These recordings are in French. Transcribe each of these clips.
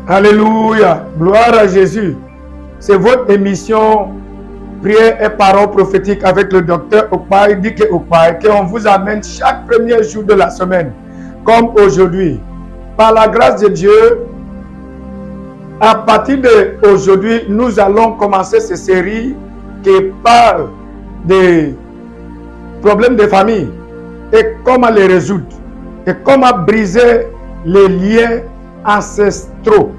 Alléluia. Gloire à Jésus. C'est votre émission Prière et Paroles prophétiques avec le docteur Okpaï, Dike Okpaï, qu'on vous amène chaque premier jour de la semaine, comme aujourd'hui. Par la grâce de Dieu, à partir d'aujourd'hui, nous allons commencer cette série qui parle des problèmes de famille et comment les résoudre et comment briser les liens ancestraux.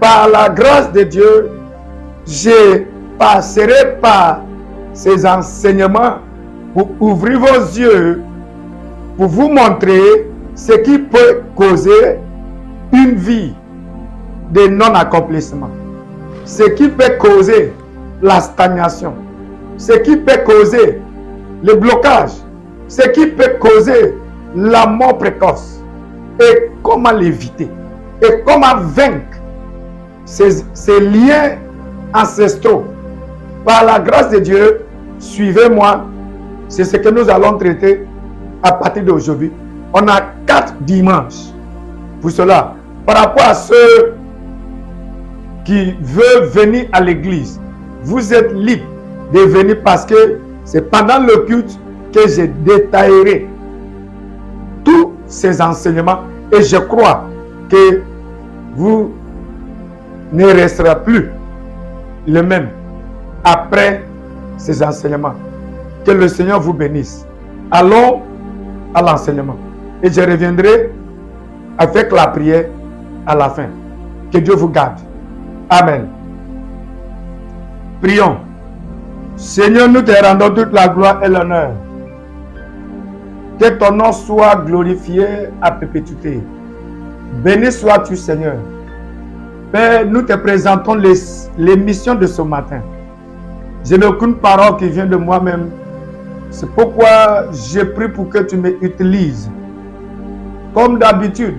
Par la grâce de Dieu, je passerai par ces enseignements pour ouvrir vos yeux, pour vous montrer ce qui peut causer une vie de non-accomplissement, ce qui peut causer la stagnation, ce qui peut causer le blocage, ce qui peut causer la mort précoce et comment l'éviter et comment vaincre ces liens ancestraux. Par la grâce de Dieu, suivez-moi, c'est ce que nous allons traiter à partir d'aujourd'hui. On a 4 dimanches pour cela. Par rapport à ceux qui veulent venir à l'église, vous êtes libre de venir parce que c'est pendant le culte que je détaillerai tous ces enseignements et je crois que vous ne resterez plus le même après ces enseignements. Que le Seigneur vous bénisse. Allons à l'enseignement et je reviendrai avec la prière à la fin. Que Dieu vous garde. Amen. Prions. Seigneur, nous te rendons toute la gloire et l'honneur. Que ton nom soit glorifié à perpétuité. Béni sois-tu, Seigneur. Père, nous te présentons l'émission de ce matin. Je n'ai aucune parole qui vient de moi-même. C'est pourquoi je prie pour que tu m'utilises comme d'habitude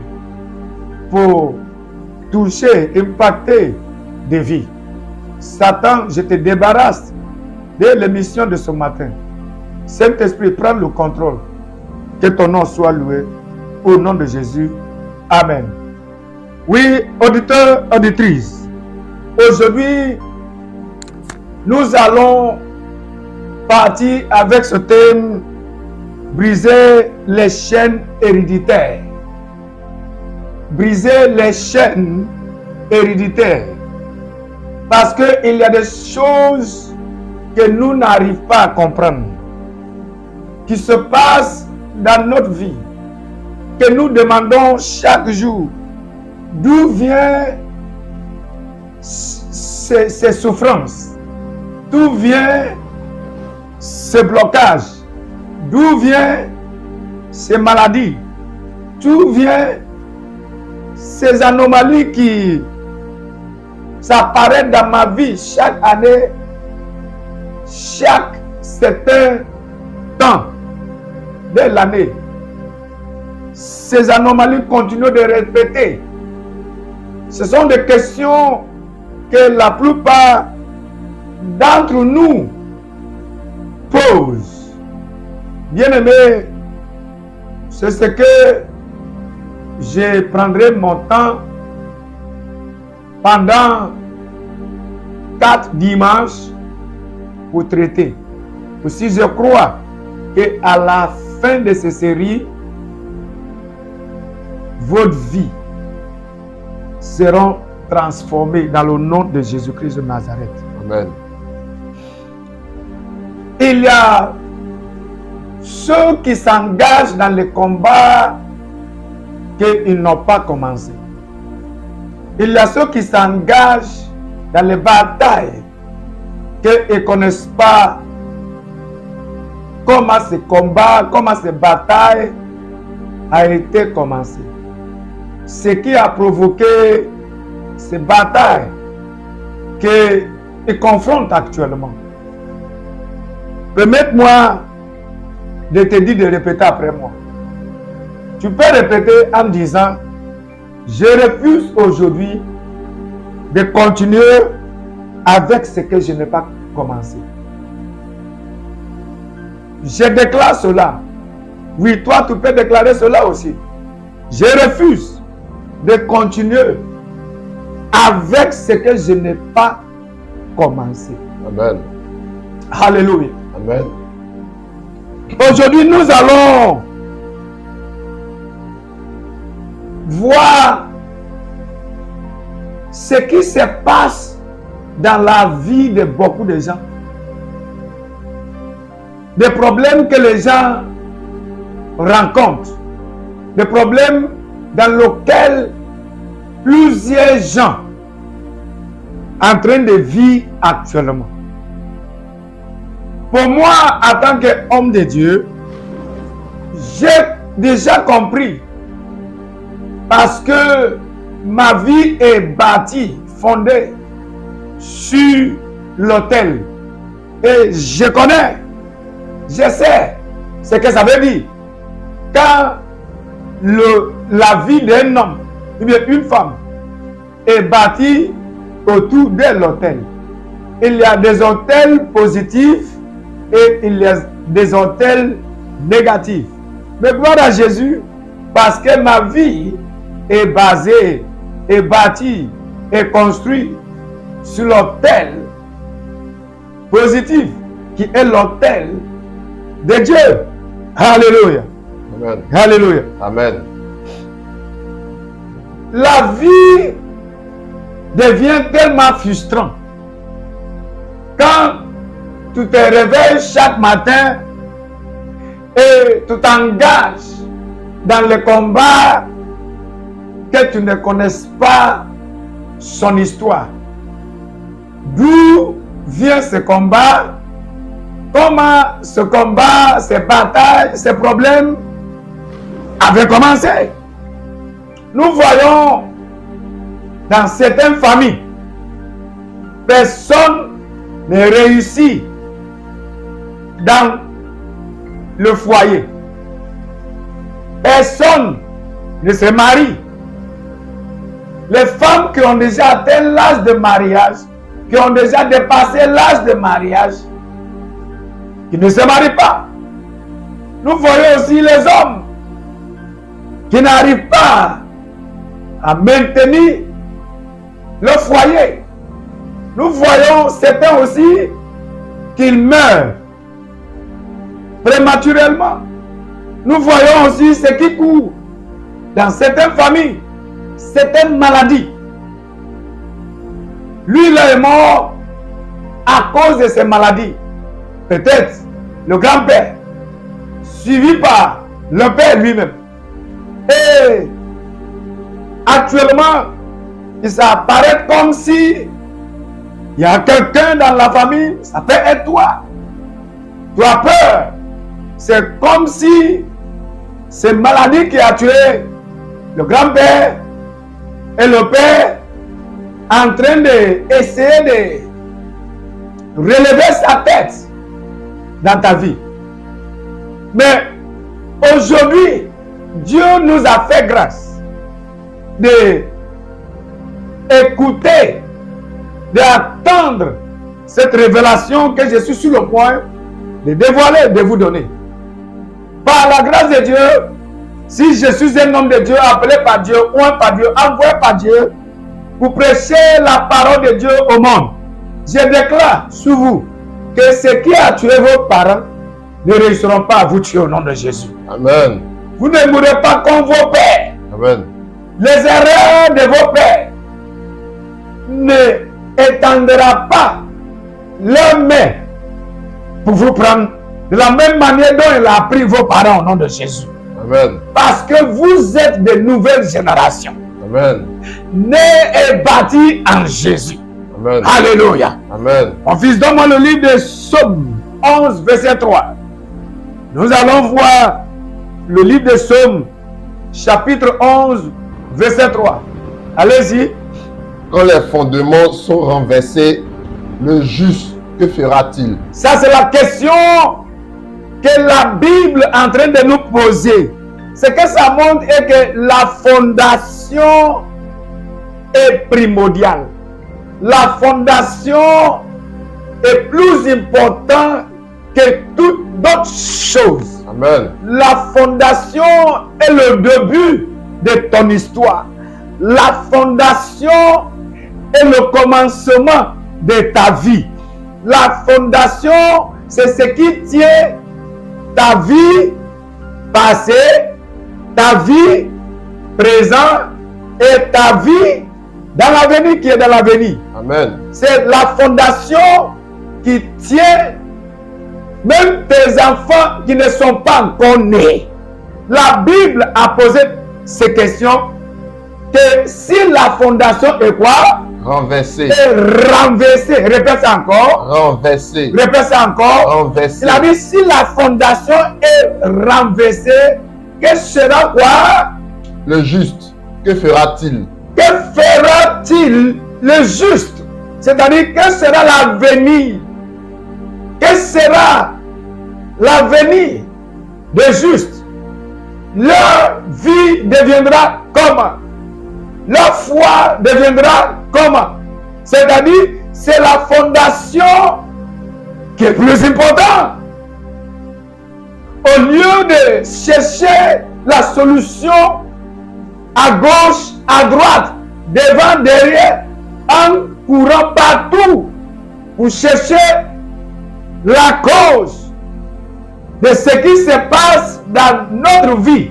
pour toucher, impacter des vies. Satan, je te débarrasse de l'émission de ce matin. Saint-Esprit, prends le contrôle. Que ton nom soit loué. Au nom de Jésus. Amen. Oui, auditeurs, auditrices. Aujourd'hui, nous allons partir avec ce thème, briser les chaînes héréditaires. Briser les chaînes héréditaires. Parce qu'il y a des choses que nous n'arrivons pas à comprendre, qui se passent dans notre vie, que nous demandons chaque jour. D'où viennent ces souffrances? D'où vient ce blocage? D'où viennent ces maladies? D'où viennent ces anomalies qui s'apparaissent dans ma vie chaque année, chaque certain temps de l'année? Ces anomalies continuent de répéter. Ce sont des questions que la plupart d'entre nous posent. Bien-aimés, c'est ce que je prendrai mon temps pendant 4 dimanches pour traiter. Aussi, je crois qu'à la fin de ces séries, votre vie seront transformées dans le nom de Jésus-Christ de Nazareth. Amen. Il y a ceux qui s'engagent dans les combats qu'ils n'ont pas commencé. Il y a ceux qui s'engagent dans les batailles qu'ils ne connaissent pas comment ces combats, comment ces batailles a été commencé. Ce qui a provoqué ces batailles qu'ils confrontent actuellement. Permette-moi de te dire de répéter après moi. Tu peux répéter en disant: je refuse aujourd'hui de continuer avec ce que je n'ai pas commencé. Je déclare cela. Oui, toi, tu peux déclarer cela aussi. Je refuse de continuer avec ce que je n'ai pas commencé. Amen. Alléluia. Amen. Aujourd'hui, nous allons voir ce qui se passe dans la vie de beaucoup de gens. Des problèmes que les gens rencontrent. Des problèmes dans lesquels plusieurs gens en train de vivre actuellement. Pour moi, en tant qu'homme de Dieu, j'ai déjà compris parce que ma vie est bâtie, fondée sur l'autel. Et je connais, je sais ce que ça veut dire. Quand la vie d'un homme ou bien une femme est bâtie autour de l'autel, il y a des autels positifs et il y a des autels négatifs. Mais gloire à Jésus, parce que ma vie est basée, est bâtie, est construite sur l'autel positif qui est l'autel de Dieu. Alléluia. Amen. Alléluia. Amen. La vie devient tellement frustrante quand tu te réveilles chaque matin et tu t'engages dans le combat que tu ne connais pas son histoire. D'où vient ce combat? Comment ce combat, ces batailles, ces problèmes avaient commencé? Nous voyons dans certaines familles, personne ne réussit dans le foyer. Personne ne se marie. Les femmes qui ont déjà atteint l'âge de mariage, qui ont déjà dépassé l'âge de mariage, qui ne se marient pas. Nous voyons aussi les hommes qui n'arrivent pas à maintenir le foyer. Nous voyons certains aussi qu'ils meurent prématurément. Nous voyons aussi ce qui court dans certaines familles, certaines maladies. Lui, il est mort à cause de ces maladies. Peut-être le grand-père, suivi par le père lui-même. Et actuellement, il s'apparaît comme si il y a quelqu'un dans la famille, ça peut être toi. Tu as peur. C'est comme si c'est maladie qui a tué le grand-père et le père en train d'essayer de relever sa tête dans ta vie. Mais aujourd'hui, Dieu nous a fait grâce de écouter, d'attendre cette révélation que je suis sur le point de dévoiler, de vous donner. Par la grâce de Dieu, si je suis un homme de Dieu, appelé par Dieu, oint par Dieu, envoyé par Dieu, pour prêcher la parole de Dieu au monde, je déclare sur vous que ce qui a tué vos parents ne réussiront pas à vous tuer au nom de Jésus. Amen. Vous ne mourrez pas comme vos pères. Amen. Les erreurs de vos pères ne étendra pas leur main pour vous prendre de la même manière dont il a pris vos parents au nom de Jésus. Amen. Parce que vous êtes de nouvelles générations. Amen. Nés et bâtis en Jésus. Amen. Alléluia. Amen. Mon fils, donne-moi le livre de Psaume 11, verset 3. Nous allons voir le livre de Psaume, chapitre 11, verset 3. Allez-y. Quand les fondements sont renversés, le juste, que fera-t-il? Ça, c'est la question que la Bible est en train de nous poser. Ce que ça montre est que la fondation est primordiale. La fondation est plus importante que toutes d'autres choses. Amen. La fondation est le début de ton histoire. La fondation est le commencement de ta vie. La fondation, c'est ce qui tient ta vie passée, ta vie présente et ta vie dans l'avenir qui est dans l'avenir. Amen. C'est la fondation qui tient même tes enfants qui ne sont pas encore nés. La Bible a posé ces questions que si la fondation est quoi? Renversé. Est renversée. Répète ça encore. Renversé. Répète ça encore. Renversé. Il a dit si la fondation est renversée, que sera quoi? Le juste, que fera-t-il? Que fera-t-il le juste? C'est-à-dire, que sera l'avenir? Que sera l'avenir des justes? Leur vie deviendra comment? Leur foi deviendra comment? C'est-à-dire, c'est la fondation qui est plus importante. Au lieu de chercher la solution à gauche, à droite, devant, derrière, en courant partout pour chercher la cause de ce qui se passe dans notre vie,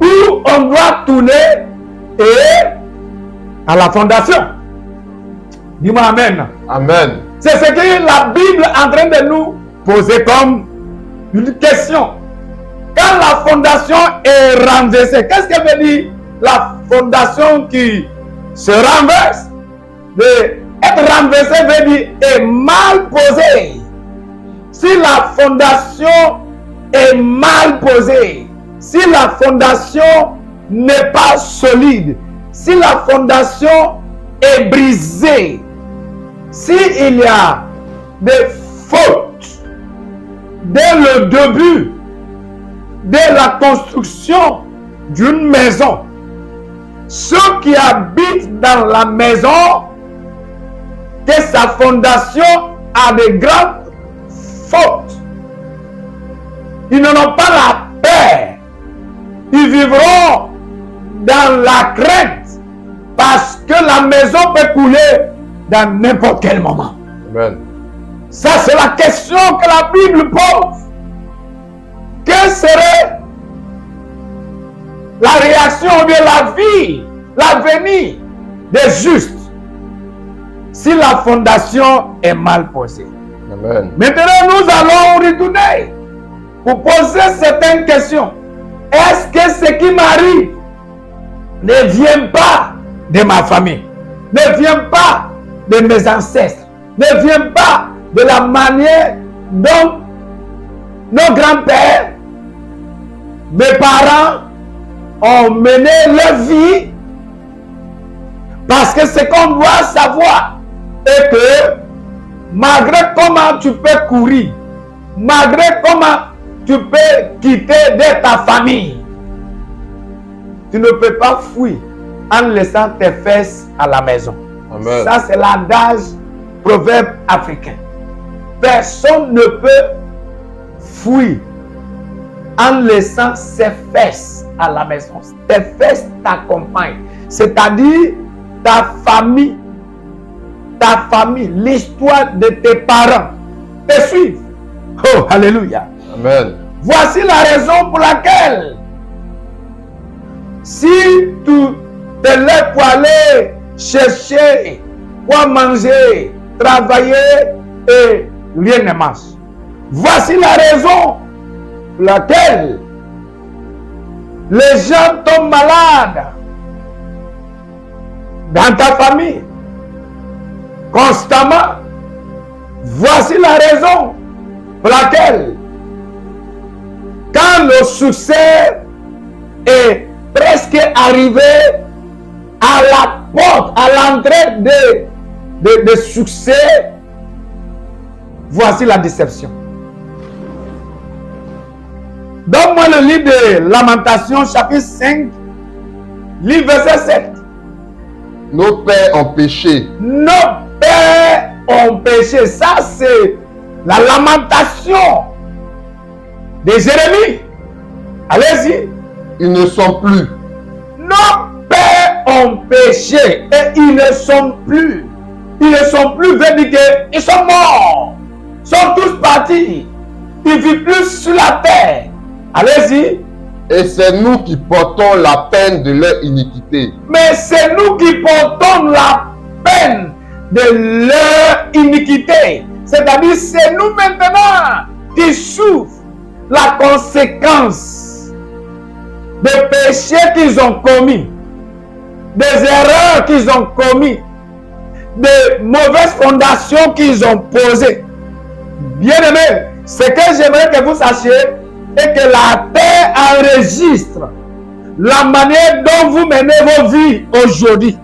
où on doit tourner et à la fondation. Dis-moi Amen. Amen. C'est ce que la Bible est en train de nous poser comme une question. Quand la fondation est renversée, qu'est-ce que veut dire la fondation qui se renverse? Être renversé veut dire est mal posée. Si la fondation est mal posée, si la fondation n'est pas solide, si la fondation est brisée, s'il y a des fautes dès le début, dès la construction d'une maison, ceux qui habitent dans la maison, que sa fondation a de grandes fautes, ils n'en ont pas la paix. Ils vivront dans la crainte parce que la maison peut couler dans n'importe quel moment. Amen. Ça, c'est la question que la Bible pose. Quelle serait la réaction ou bien la vie, l'avenir des justes si la fondation est mal posée? Amen. Maintenant, nous allons retourner pour poser certaines questions. Est-ce que ce qui m'arrive ne vient pas de ma famille, ne vient pas de mes ancêtres, ne vient pas de la manière dont nos grands-pères, mes parents ont mené leur vie? Parce que ce qu'on doit savoir est que malgré comment tu peux courir, malgré comment tu peux quitter de ta famille, tu ne peux pas fuir en laissant tes fesses à la maison. Amen. Ça, c'est l'adage proverbe africain. Personne ne peut fuir en laissant ses fesses à la maison. Tes fesses t'accompagnent. C'est-à-dire ta famille, l'histoire de tes parents te suivent. Oh, alléluia. Amen. Voici la raison pour laquelle si tu te lèves pour aller chercher quoi manger, travailler et rien ne marche. Voici la raison pour laquelle les gens tombent malades dans ta famille constamment. Voici la raison pour laquelle quand le succès est presque arrivé à la porte, à l'entrée de succès, voici la déception. Donne-moi le livre de Lamentations, chapitre 5, livre verset 7. Nos pères ont péché. Nos pères ont péché. Ça, c'est la lamentation de Jérémie. Allez-y. Ils ne sont plus. Nos pères ont péché et ils ne sont plus. Ils ne sont plus, veut dire qu'ils sont morts. Ils sont tous partis. Ils ne vivent plus sur la terre. Allez-y. Et c'est nous qui portons la peine de leur iniquité. Mais c'est nous qui portons la peine de leur iniquité. C'est-à-dire, c'est nous maintenant qui souffrent la conséquence des péchés qu'ils ont commis, des erreurs qu'ils ont commis, des mauvaises fondations qu'ils ont posées. Bien-aimés, ce que j'aimerais que vous sachiez est que la terre enregistre la manière dont vous menez vos vies aujourd'hui.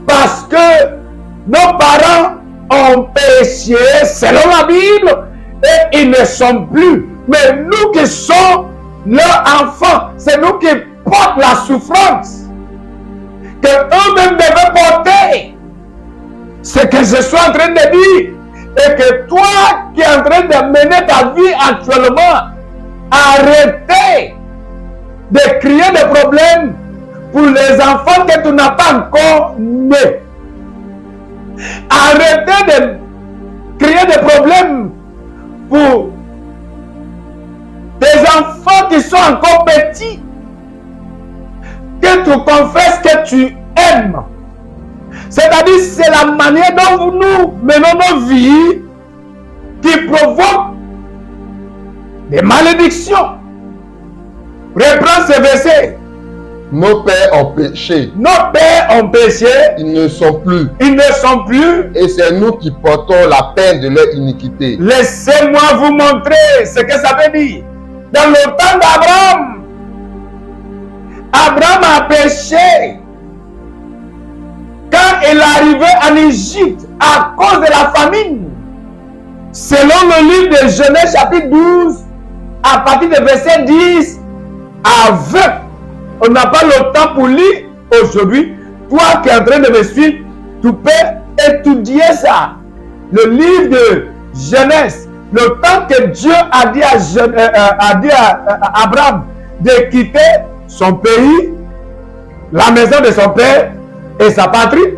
Parce que nos parents ont péché selon la Bible et ils ne sont plus. Mais nous qui sommes leurs enfants, c'est nous qui portons la souffrance que eux-mêmes devaient porter. Ce que je suis en train de dire est que toi qui es en train de mener ta vie actuellement, arrêtez de créer des problèmes pour les enfants que tu n'as pas encore nés. Arrêtez de créer des problèmes pour des enfants qui sont encore petits, que tu confesses que tu aimes. C'est-à-dire, c'est la manière dont nous menons nos vies qui provoque des malédictions. Reprends ce verset. Nos pères ont péché. Nos pères ont péché. Ils ne sont plus. Ils ne sont plus. Et c'est nous qui portons la peine de leur iniquité. Laissez-moi vous montrer ce que ça veut dire. Dans le temps d'Abraham, Abraham a péché quand il est arrivé en Égypte à cause de la famine. Selon le livre de Genèse chapitre 12, à partir du verset 10 à 20, on n'a pas le temps pour lire aujourd'hui. Toi qui es en train de me suivre, tu peux étudier ça. Le livre de Genèse, le temps que Dieu a dit à Abraham de quitter son pays, la maison de son père et sa patrie.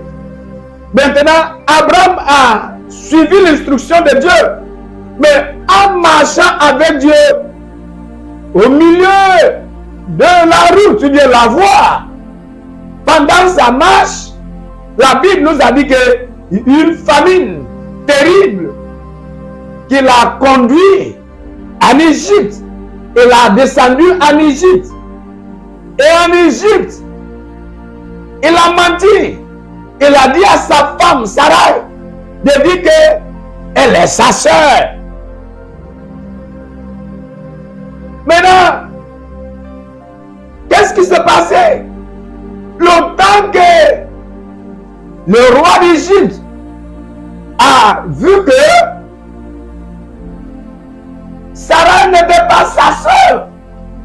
Maintenant, Abraham a suivi l'instruction de Dieu. Mais en marchant avec Dieu, au milieu de la route, de la voie, pendant sa marche, la Bible nous a dit qu'une famine terrible qui l'a conduit en Égypte. Il a descendu en Égypte. Et en Égypte, il a menti. Il a dit à sa femme, Sarah, de dire qu'elle est sa sœur. Maintenant, qu'est-ce qui s'est passé? Le temps que le roi d'Égypte a vu que Sarah n'était pas sa sœur,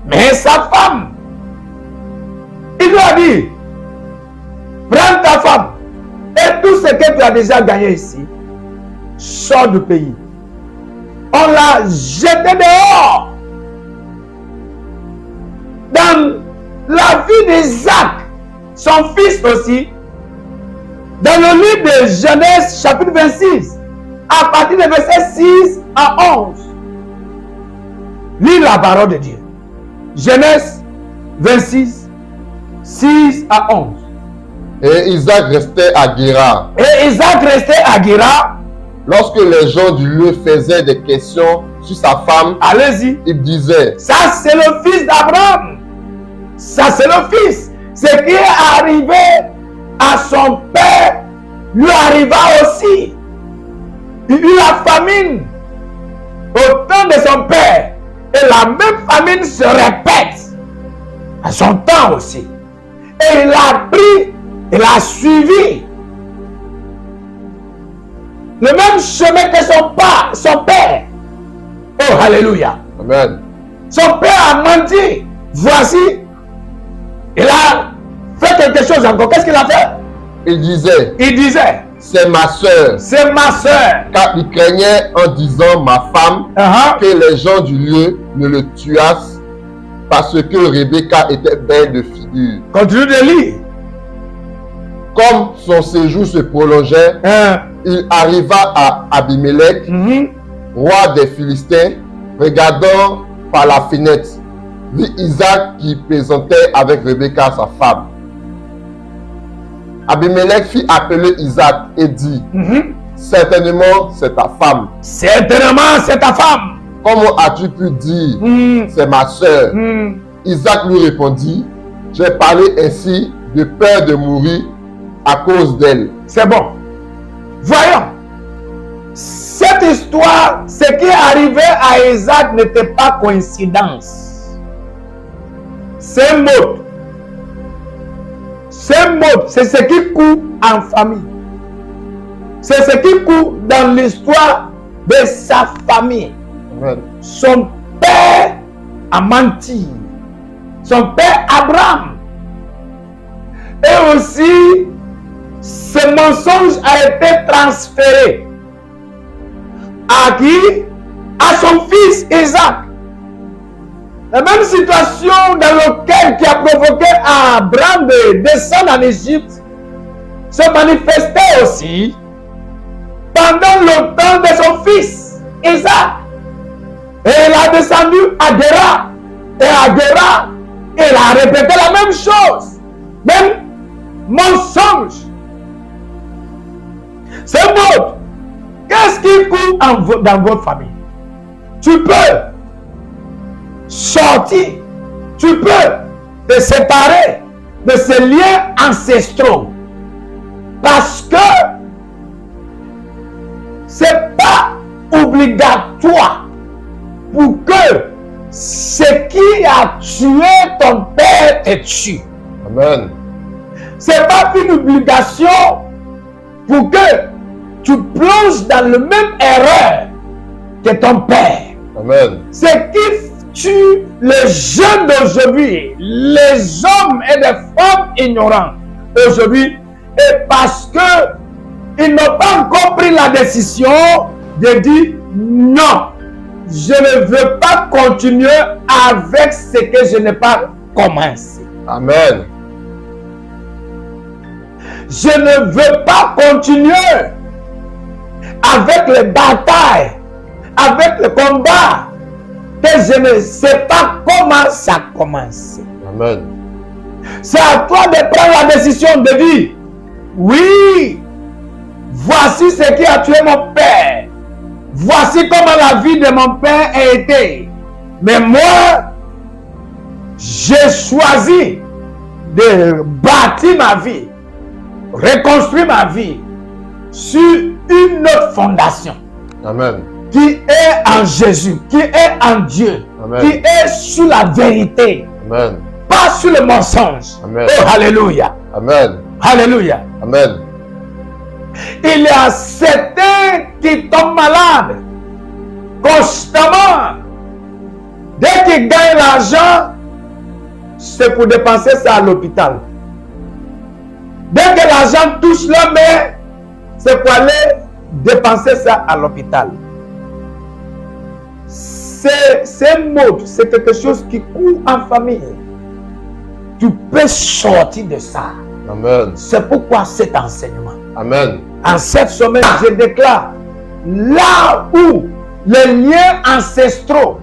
mais sa femme, il lui a dit, prends ta femme et tout ce que tu as déjà gagné ici, sors du pays. On l'a jeté dehors. Dans la vie d'Isaac, son fils aussi, dans le livre de Genèse chapitre 26, à partir des versets 6 à 11, lis la parole de Dieu. Genèse 26, 6 à 11. Et Isaac restait à Guérar. Et Isaac restait à Guérar. Lorsque les gens du lieu faisaient des questions sur sa femme, allez-y, ils disaient, ça c'est le fils d'Abraham. Ça c'est le fils. Ce qui est arrivé à son père lui arriva aussi. Il eut la famine au temps de son père. Et la même famine se répète à son temps aussi. Et il a pris, il a suivi le même chemin que son père. Oh, alléluia. Amen. Son père a menti. Voici, il a fait quelque chose encore. Qu'est-ce qu'il a fait? Il disait, c'est ma soeur. C'est ma soeur. Car il craignait en disant ma femme que les gens du lieu ne le tuassent parce que Rebecca était belle de figure. Continue de lire. Comme son séjour se prolongeait, il arriva à Abimelech, roi des Philistins, regardant par la fenêtre, vit Isaac qui plaisantait avec Rebecca, sa femme. Abimelech fit appeler Isaac et dit, certainement c'est ta femme. Certainement c'est ta femme. Comment as-tu pu dire, c'est ma sœur? Isaac lui répondit, j'ai parlé ainsi de peur de mourir à cause d'elle. C'est bon. Voyons. Cette histoire, ce qui est arrivé à Isaac n'était pas coïncidence. C'est un mot. C'est mot, c'est ce qui court en famille. C'est ce qui court dans l'histoire de sa famille. Amen. Son père a menti. Son père Abraham. Et aussi, ce mensonge a été transféré à qui? À son fils Isaac. La même situation dans laquelle qui a provoqué à Abraham de descendre en Égypte se manifestait aussi pendant le temps de son fils Isaac. Et il a descendu à Guéra. Et à Guéra, il a répété la même chose. Même mensonge. C'est bon. Qu'est-ce qui court dans votre famille? Tu peux sortir, tu peux te séparer de ces liens ancestraux parce que c'est pas obligatoire pour que ce qui a tué ton père te tue. Amen. C'est pas une obligation pour que tu plonges dans la même erreur que ton père. Amen. Ce qui tue les jeunes d'aujourd'hui, les hommes et les femmes ignorants aujourd'hui, est parce que ils n'ont pas encore pris la décision de dire non, je ne veux pas continuer avec ce que je n'ai pas commencé. Amen. Je ne veux pas continuer avec les batailles, avec le combat, que je ne sais pas comment ça a commencé. Amen. C'est à toi de prendre la décision de dire, oui, voici ce qui a tué mon père. Voici comment la vie de mon père a été. Mais moi, j'ai choisi de bâtir ma vie, reconstruire ma vie sur une autre fondation. Amen. Qui est en Jésus, qui est en Dieu, Amen. qui est sur la vérité, Amen. pas sur le mensonge. Amen. Oh, alléluia. Amen. Alléluia. Amen. Il y a certains qui tombent malades constamment. Dès qu'ils gagnent l'argent, c'est pour dépenser ça à l'hôpital. Dès que l'argent touche leur main, c'est pour aller dépenser ça à l'hôpital. C'est un mot, c'est quelque chose qui court en famille. Tu peux sortir de ça. Amen. C'est pourquoi cet enseignement. Amen. En cette semaine, je déclare, là où les liens ancestraux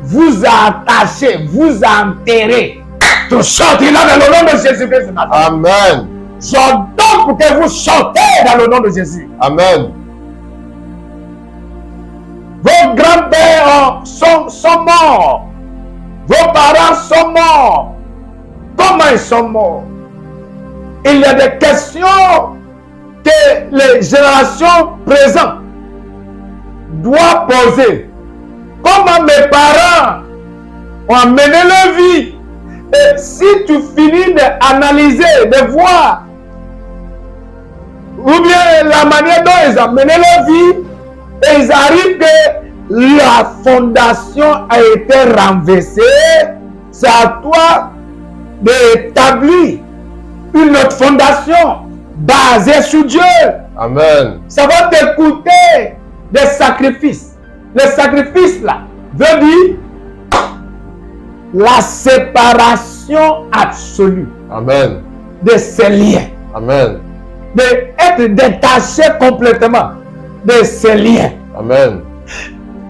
vous a attaché, vous a enterré, tu sortiras dans le nom de Jésus-Christ. Amen. J'ordonne pour que vous sortez dans le nom de Jésus. Amen. Vos grands-pères sont morts. Vos parents sont morts. Comment ils sont morts? Il y a des questions que les générations présentes doivent poser. Comment mes parents ont amené leur vie? Et si tu finis d'analyser, de voir, ou bien la manière dont ils ont mené leur vie, et ils arrivent que la fondation a été renversée, c'est à toi d'établir une autre fondation basée sur Dieu. Amen. Ça va te coûter des sacrifices. Les sacrifices là veut dire la séparation absolue Amen. de ces liens. Amen. d'être détaché complètement de ces liens. Amen.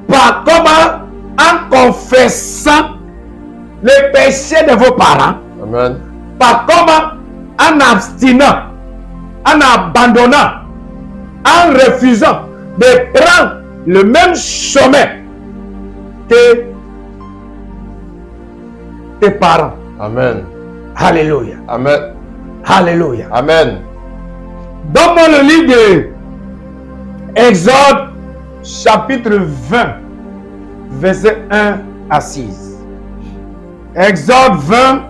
Par comment? En confessant les péchés de vos parents. Amen. Par comment? En abstinant, en abandonnant, en refusant de prendre le même chemin que tes parents. Amen. Alléluia. Amen. Alléluia. Amen. Donne-moi le livre de Exode, chapitre 20, verset 1 à 6. Exode 20,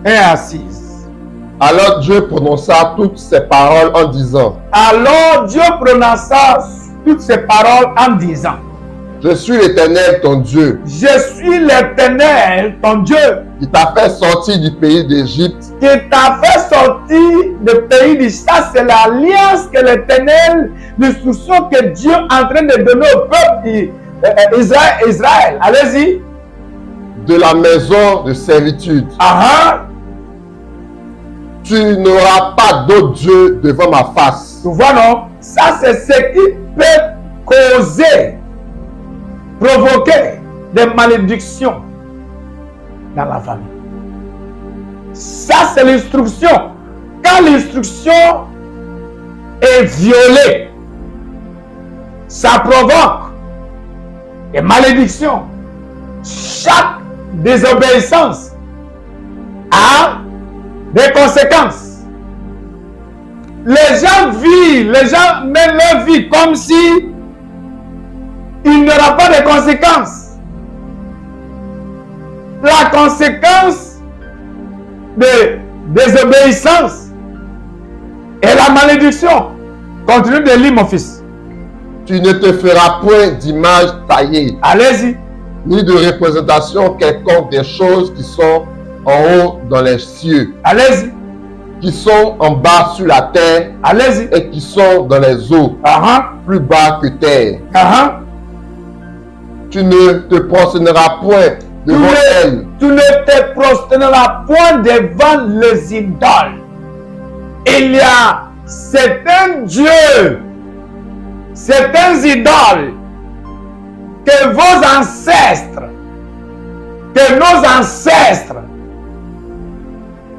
1 à 6. Alors Dieu prononça toutes ces paroles en disant, Alors Dieu prononça toutes ces paroles en disant, je suis l'Éternel ton Dieu, je suis l'Éternel ton Dieu, qui t'a fait sortir du pays d'Égypte, qui t'a fait sortir du pays d'Égypte. Ça, c'est l'alliance que l'Éternel, l'instruction que Dieu est en train de donner au peuple Israël. Allez-y. de la maison de servitude. Tu n'auras pas d'autre Dieu devant ma face. Tu vois, non? Ça, c'est ce qui peut causer, provoquer des malédictions dans la famille. Ça, c'est l'instruction. Quand l'instruction est violée, ça provoque des malédictions. Chaque désobéissance a des conséquences. Les gens vivent, les gens mènent leur vie comme si il n'y aura pas de conséquences. La conséquence de désobéissance et la malédiction. Continue de lire, mon fils. Tu ne te feras point d'image taillée, Allez-y. ni de représentation quelconque des choses qui sont en haut dans les cieux, Allez-y. qui sont en bas sur la terre Allez-y. et qui sont dans les eaux, plus bas que terre. Tu ne te prosterneras point devant elles. Tu ne te prosterneras point devant les idoles. Il y a certains dieux, certains idoles que vos ancêtres, que nos ancêtres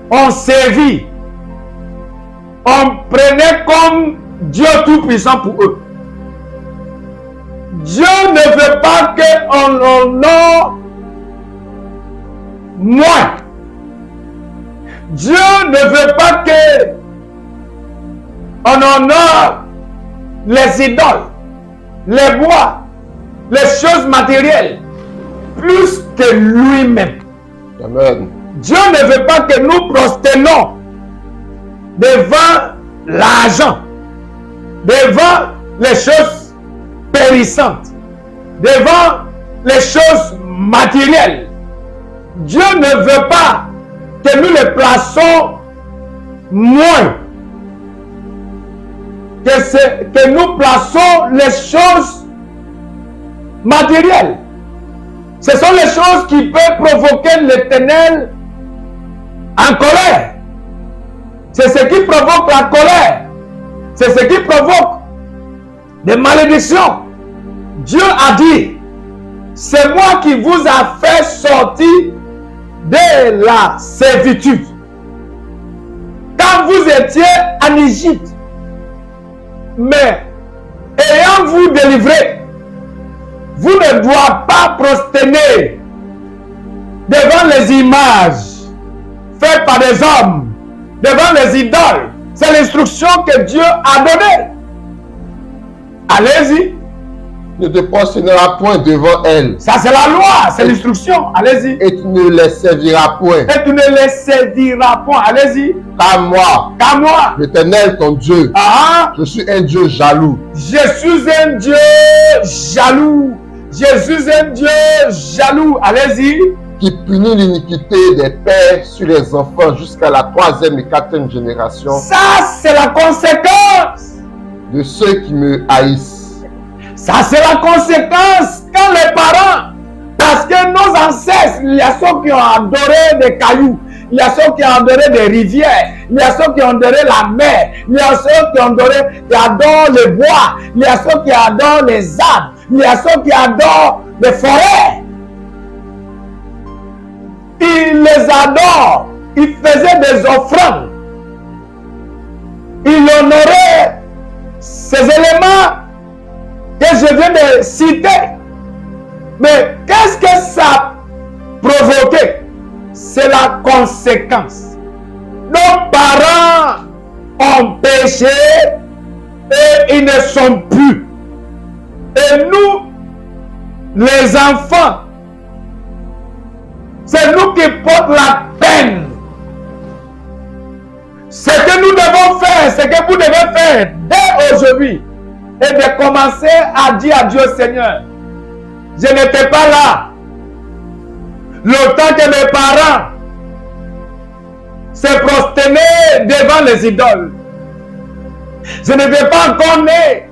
ont servi. On prenait comme Dieu tout-puissant pour eux. Dieu ne veut pas qu'on honore moins. Dieu ne veut pas que on honore les idoles, les bois, les choses matérielles, plus que lui-même. Amen. Dieu ne veut pas que nous prosternons devant l'argent, devant les choses périssantes, devant les choses matérielles. Dieu ne veut pas que nous les plaçons moins, que nous plaçons les choses matérielles. Ce sont les choses qui peuvent provoquer l'Éternel en colère. C'est ce qui provoque la colère. C'est ce qui provoque des malédictions. Dieu a dit, c'est moi qui vous a fait sortir de la servitude. Quand vous étiez en Égypte, mais ayant vous délivré, vous ne devez pas prosterner devant les images faites par des hommes, devant les idoles. C'est l'instruction que Dieu a donnée. Allez-y. Ne te prosterneras point devant elles. Ça, c'est la loi, c'est l'instruction. Allez-y. Et tu ne les serviras point. Et tu ne les serviras point. Allez-y. Car moi, l'Éternel ton Dieu, je suis un Dieu jaloux. Je suis un Dieu jaloux. Je suis un Dieu jaloux. Allez-y. Qui punit l'iniquité des pères sur les enfants jusqu'à la 3e et 4e génération. Ça, c'est la conséquence de ceux qui me haïssent. Ça, c'est la conséquence quand les parents, parce que nos ancêtres, il y a ceux qui ont adoré des cailloux, Il y a ceux qui ont adoré des rivières. Il y a ceux qui ont adoré la mer. Il y a ceux qui adorent les bois. Il y a ceux qui adorent les arbres. Il y a ceux qui adorent les forêts. Ils les adorent. Ils faisaient des offrandes. Ils honoraient ces éléments que je viens de citer. Mais qu'est-ce que ça a provoqué? C'est la conséquence. Nos parents ont péché et ils ne sont plus. Et nous, les enfants, c'est nous qui portons la peine. Ce que nous devons faire, ce que vous devez faire dès aujourd'hui, est de commencer à dire à Dieu, Seigneur, je n'étais pas là. Le temps que mes parents se prosternaient devant les idoles. Je n'étais pas encore né.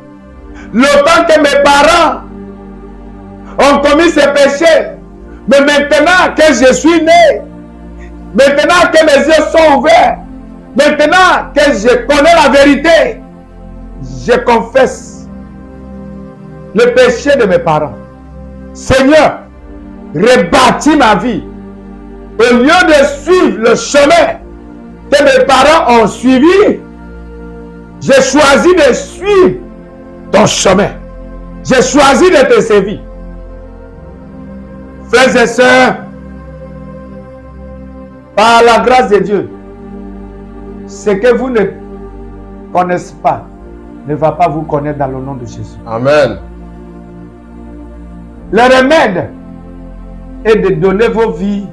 Le temps que mes parents ont commis ces péchés. Mais maintenant que je suis né, maintenant que mes yeux sont ouverts, maintenant que je connais la vérité, je confesse le péché de mes parents. Seigneur, rebâtis ma vie. Au lieu de suivre le chemin que mes parents ont suivi, j'ai choisi de suivre ton chemin. J'ai choisi de te servir. Frères et sœurs, par la grâce de Dieu, ce que vous ne connaissez pas ne va pas vous connaître dans le nom de Jésus. Amen. Le remède est de donner vos vies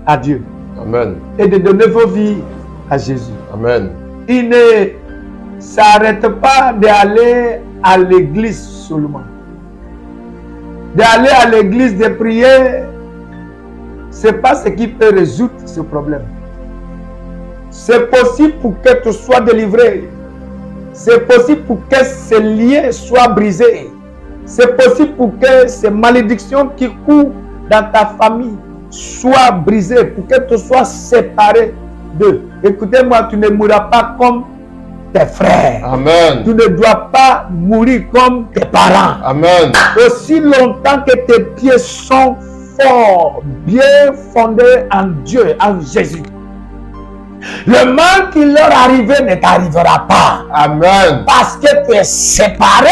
à Dieu. Amen. Et de donner vos vies à Jésus. Amen. Il ne s'arrête pas d'aller à l'église seulement. D'aller à l'église, de prier, ce n'est pas ce qui peut résoudre ce problème. C'est possible pour que tu sois délivré. C'est possible pour que ces liens soient brisés. C'est possible pour que ces malédictions qui courent dans ta famille soient brisées, pour que tu sois séparé d'eux. Écoutez-moi, tu ne mourras pas comme tes frères. Amen. Tu ne dois pas mourir comme tes parents. Amen. Aussi longtemps que tes pieds sont forts, bien fondés en Dieu, en Jésus, le mal qui leur arrivait ne t'arrivera pas. Amen. Parce que tu es séparé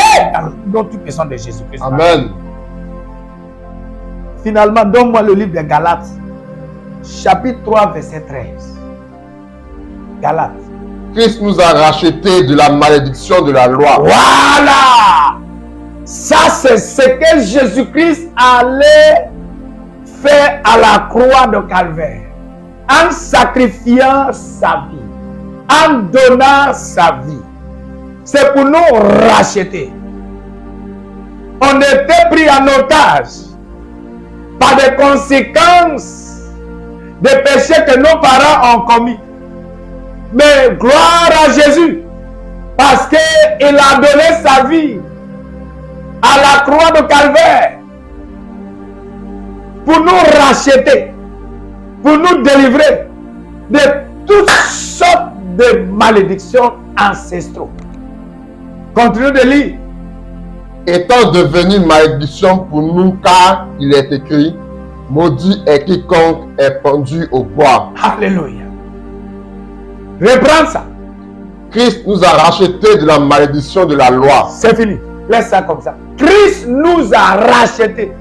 dans toute personne de Jésus-Christ. Amen. Finalement, donne-moi le livre de Galates, chapitre 3, verset 13. Galates. Christ nous a rachetés de la malédiction de la loi. Voilà! Ça, c'est ce que Jésus-Christ allait faire à la croix de Calvaire. En sacrifiant sa vie, en donnant sa vie. C'est pour nous racheter. On était pris en otage par des conséquences des péchés que nos parents ont commis. Mais gloire à Jésus, parce qu'il a donné sa vie à la croix de Calvaire pour nous racheter, pour nous délivrer de toutes sortes de malédictions ancestrales. Continuez de lire. Étant devenu une malédiction pour nous, car il est écrit, maudit est quiconque est pendu au bois. Alléluia. Reprends ça. Christ nous a rachetés de la malédiction de la loi. C'est fini. Laisse ça comme ça. Christ nous a rachetés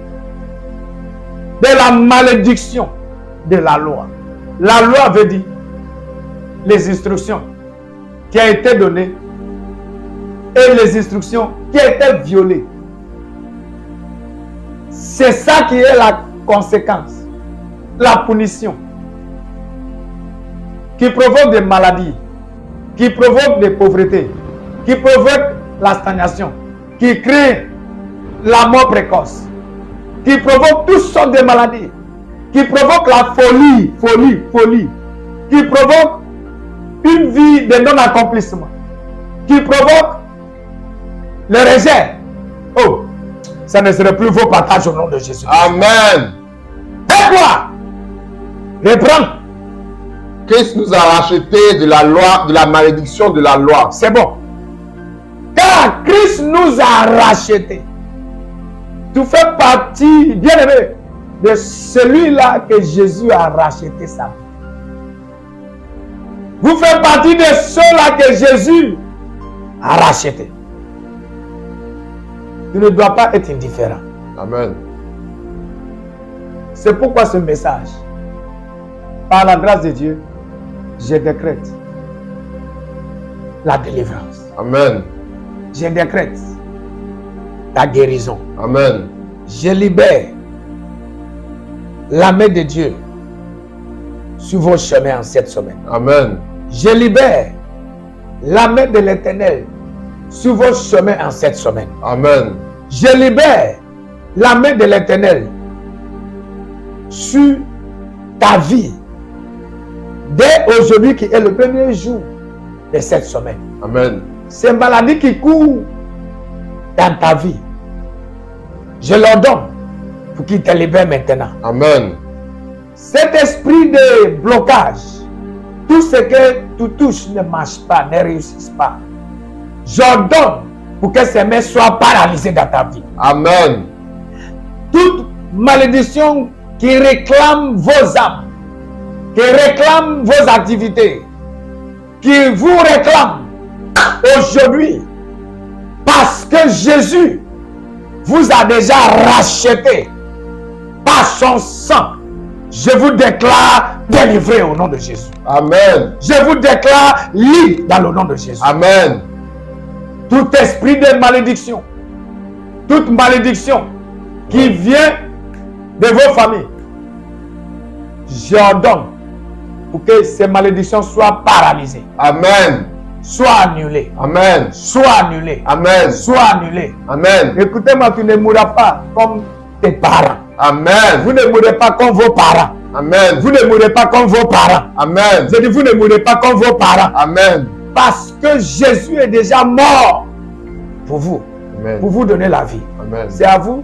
de la malédiction de la loi. La loi veut dire les instructions qui ont été données et les instructions qui ont été violées. C'est ça qui est la conséquence, la punition, qui provoque des maladies, qui provoque des pauvretés, qui provoque la stagnation, qui crée la mort précoce, qui provoque toutes sortes de maladies, qui provoque la folie, qui provoque une vie de non-accomplissement, qui provoque le rejet. Oh, ça ne serait plus vos partages au nom de Jésus. Amen. Et quoi? Reprends. Christ nous a rachetés de la loi, de la malédiction de la loi. C'est bon. Car Christ nous a rachetés. Tu fais partie, bien-aimé, de celui-là que Jésus a racheté sa vie. Vous faites partie de ceux-là que Jésus a racheté. Tu ne dois pas être indifférent. Amen. C'est pourquoi ce message, par la grâce de Dieu, je décrète la délivrance. Amen. Je décrète la guérison. Amen. Je libère la main de Dieu sur vos chemins en cette semaine. Amen. Je libère la main de l'Éternel sur vos chemins en cette semaine. Amen. Je libère la main de l'Éternel sur ta vie dès aujourd'hui qui est le premier jour de cette semaine. Amen. Ces maladies qui courent dans ta vie, je leur donne pour qu'ils te libèrent maintenant. Amen. Cet esprit de blocage, tout ce que tu touches ne marche pas, ne réussit pas. J'ordonne pour que ces mains soient paralysées dans ta vie. Amen. Toute malédiction qui réclame vos âmes, qui réclame vos activités, qui vous réclame aujourd'hui, parce que Jésus vous a déjà racheté par son sang, je vous déclare délivré au nom de Jésus. Amen. Je vous déclare libre dans le nom de Jésus. Amen. Tout esprit de malédiction, toute malédiction qui vient de vos familles, j'ordonne pour que ces malédictions soient paralysées. Amen. Soient annulées. Amen. Soient annulées. Amen. Soient annulées. Amen. Écoutez-moi, tu ne mourras pas comme tes parents. Amen. Vous ne mourrez pas comme vos parents. Amen. Vous ne mourrez pas comme vos parents. Amen. Je dis, vous ne mourrez pas comme vos parents. Amen. Parce que Jésus est déjà mort pour vous. Amen. Pour vous donner la vie. Amen. C'est à vous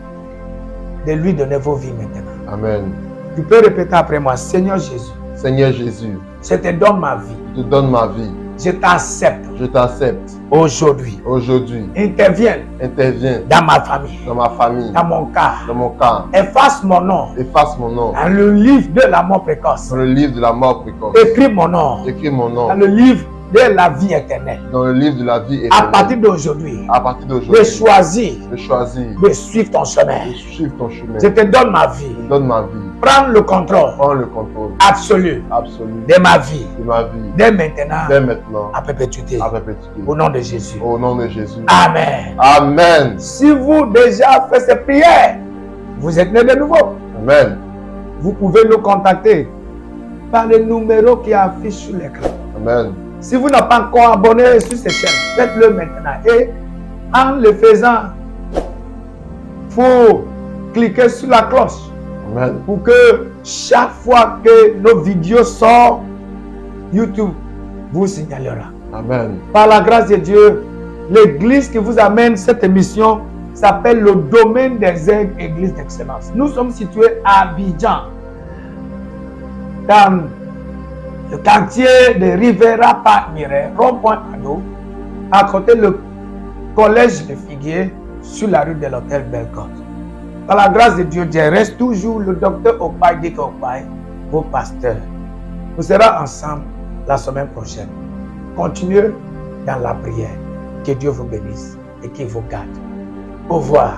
de lui donner vos vies maintenant. Amen. Tu peux répéter après moi, Seigneur Jésus, Seigneur Jésus, je te donne ma vie. je te donne ma vie. Je t'accepte Je t'accepte. aujourd'hui. Aujourd'hui, Interviens interviens dans ma famille, dans ma famille, dans mon cas. dans mon cas. Efface mon nom Efface mon nom dans le livre de la mort précoce. dans le livre de la mort précoce. Écris mon nom Écris mon nom dans le livre de la vie éternelle. dans le livre de la vie À éternelle. partir d'aujourd'hui, À partir je d'aujourd'hui, choisis je choisis de suivre ton chemin. de suivre ton chemin. Je te donne ma vie. Je donne ma vie. Prends le contrôle Prends le contrôle absolu absolu de ma vie. de ma vie. Dès maintenant, Dès maintenant, à perpétuité. à perpétuité. Au nom de Jésus. Au nom de Jésus. Amen. Amen. Si vous déjà fait ces prières, vous êtes né de nouveau. Amen. Vous pouvez nous contacter par le numéro qui affiche sur l'écran. Amen. Si vous n'avez pas encore abonné sur cette chaîne, faites-le maintenant. Et en le faisant, il faut cliquer sur la cloche Amen. pour que chaque fois que nos vidéos sortent, YouTube vous signalera. Amen. Par la grâce de Dieu, l'église qui vous amène cette émission s'appelle le Domaine des Aigles, Église d'Excellence. Nous sommes situés à Abidjan, dans le quartier de Rivera Parc Miret, rond-point Ado, à côté le collège de Figuier, sur la rue de l'hôtel Bellecote. Par la grâce de Dieu, je reste toujours le docteur Okpaï Dike Okpaï, vos pasteurs. Nous serons ensemble la semaine prochaine. Continuez dans la prière. Que Dieu vous bénisse et qu'il vous garde. Au revoir.